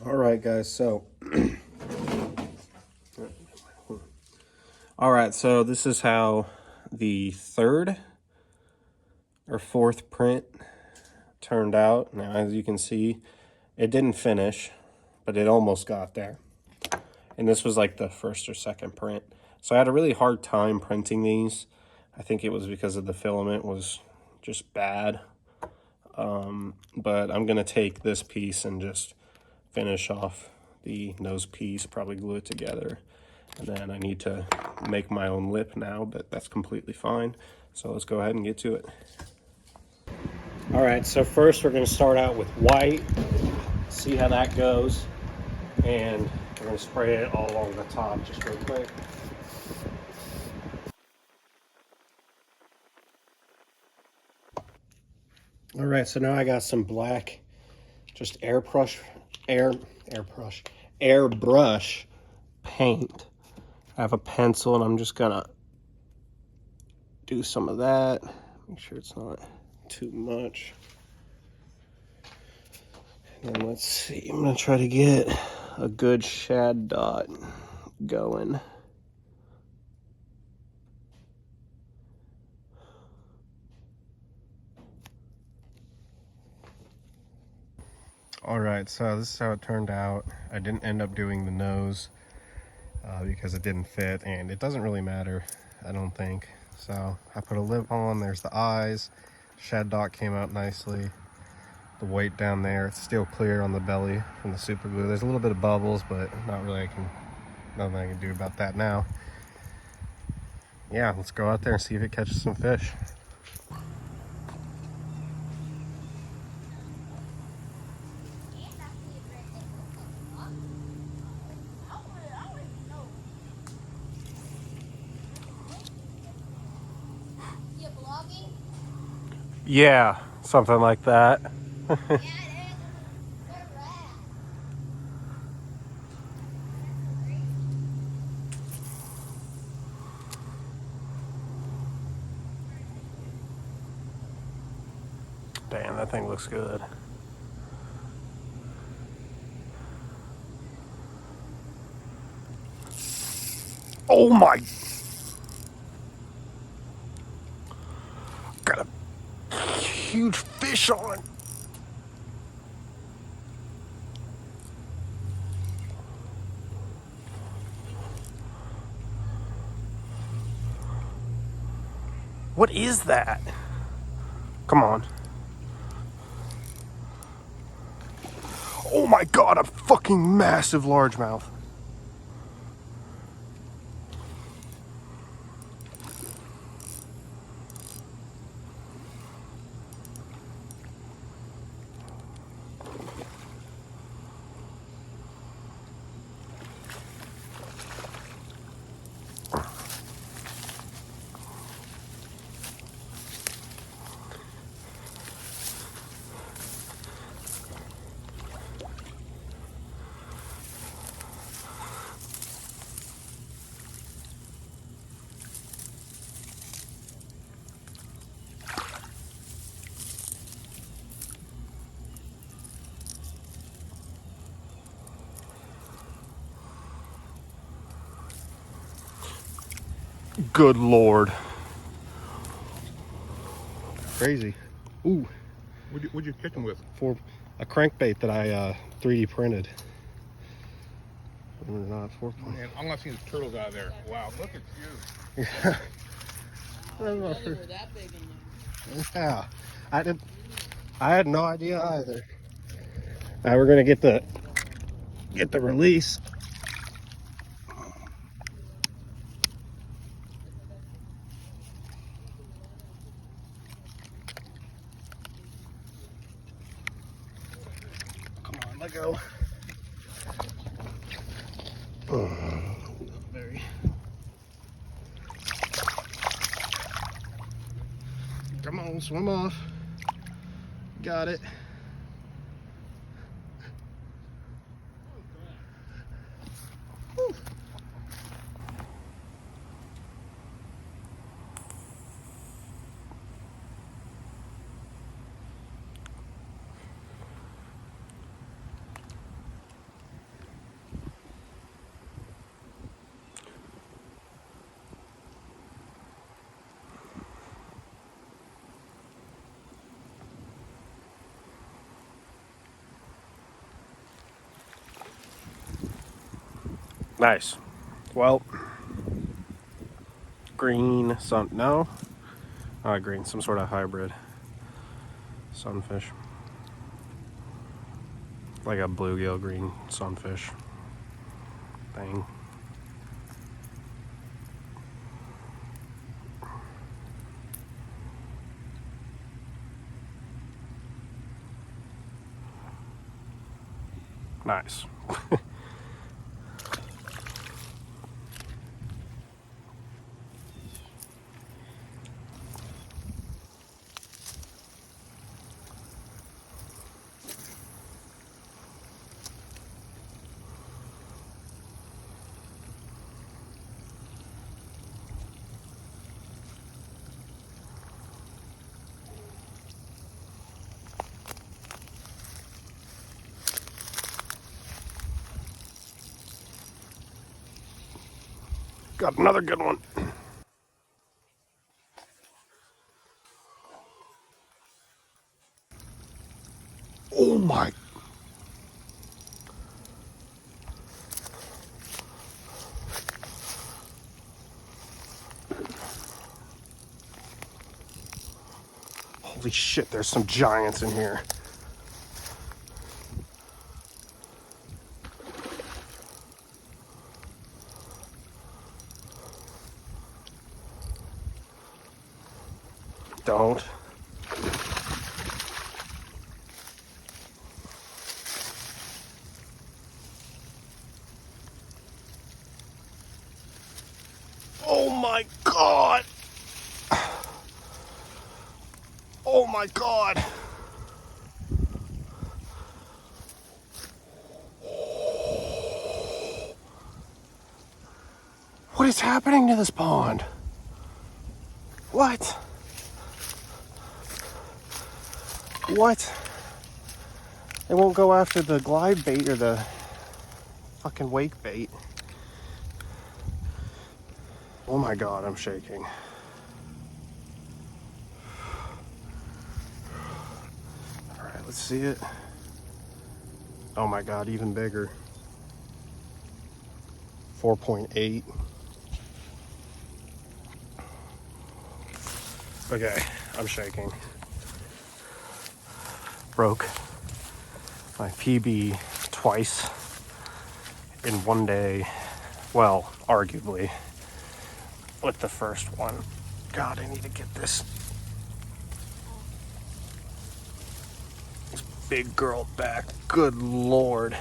All right, guys, so all right, so this is how the third or fourth print turned out. Now, as you can see, it didn't finish, but it almost got there. And this was like the first or second print. So I had a really hard time printing these. I think it was because of the filament was just bad. But I'm gonna take this piece and just finish off the nose piece, probably glue it together. And then I need to make my own lip now, but that's completely fine. So let's go ahead and get to it. All right, so first we're gonna start out with white, see how that goes. And we're gonna spray it all along the top just real quick. All right, so now I got some black, just airbrush paint. I have a pencil and I'm just gonna do some of that. Make sure it's not too much. And then let's see, I'm gonna try to get a good shad dot going. All right, so this is how it turned out. I didn't end up doing the nose because it didn't fit, and it doesn't really matter, I don't think. So I put a lip on, there's the eyes. Shad dot came out nicely. The white down there, it's still clear on the belly from the super glue. There's a little bit of bubbles, but not really nothing I can do about that now. Yeah, let's go out there and see if it catches some fish. Yeah, something like that. Damn, that thing looks good. Oh my! Got a huge fish on. What is that? Come on. Oh my god, a fucking massive largemouth. Good lord. Crazy. Ooh. What'd you catch him with? For a crankbait that I 3D printed. Or not, 4 point. Man, I'm not seeing the turtles out of there. Wow, look at you. Yeah. They were that big in there. Yeah. I had no idea either. Now we're gonna get the release. Come on, let go. Very. Come on, swim off. Got it. Whew. Nice. Well, green no, not green, some sort of hybrid sunfish, like a bluegill green sunfish thing. Nice. Got another good one. Oh my. Holy shit, there's some giants in here. Don't. Oh my god. Oh my god. What is happening to this pond? What? What? They won't go after the glide bait or the fucking wake bait. Oh my god, I'm shaking. Alright, let's see it. Oh my god, even bigger. 4.8. Okay, I'm shaking. Broke my PB twice in one day. Well, arguably, with the first one. God, I need to get this big girl back. Good lord.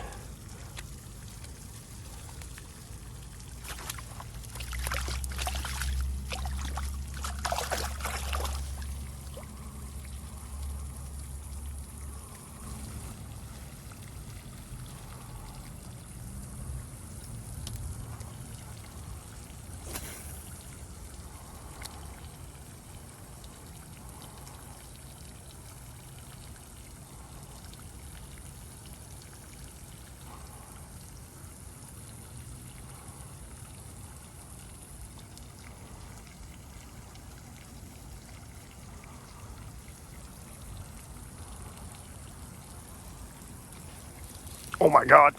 Oh my god.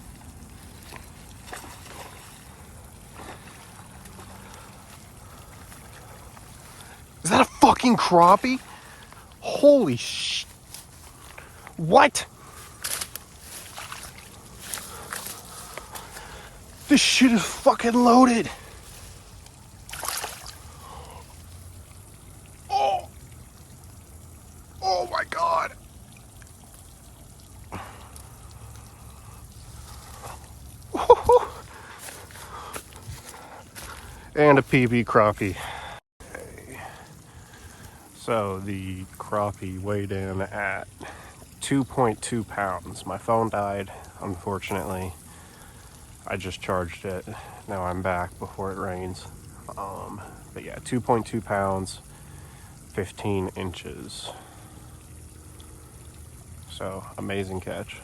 Is that a fucking crappie? Holy sh... What? This shit is fucking loaded. Oh. Oh my god. And a PB crappie. Okay. So the crappie weighed in at 2.2 pounds. My phone died, unfortunately. I just charged it. Now I'm back before it rains. But yeah, 2.2 pounds, 15 inches. So, amazing catch.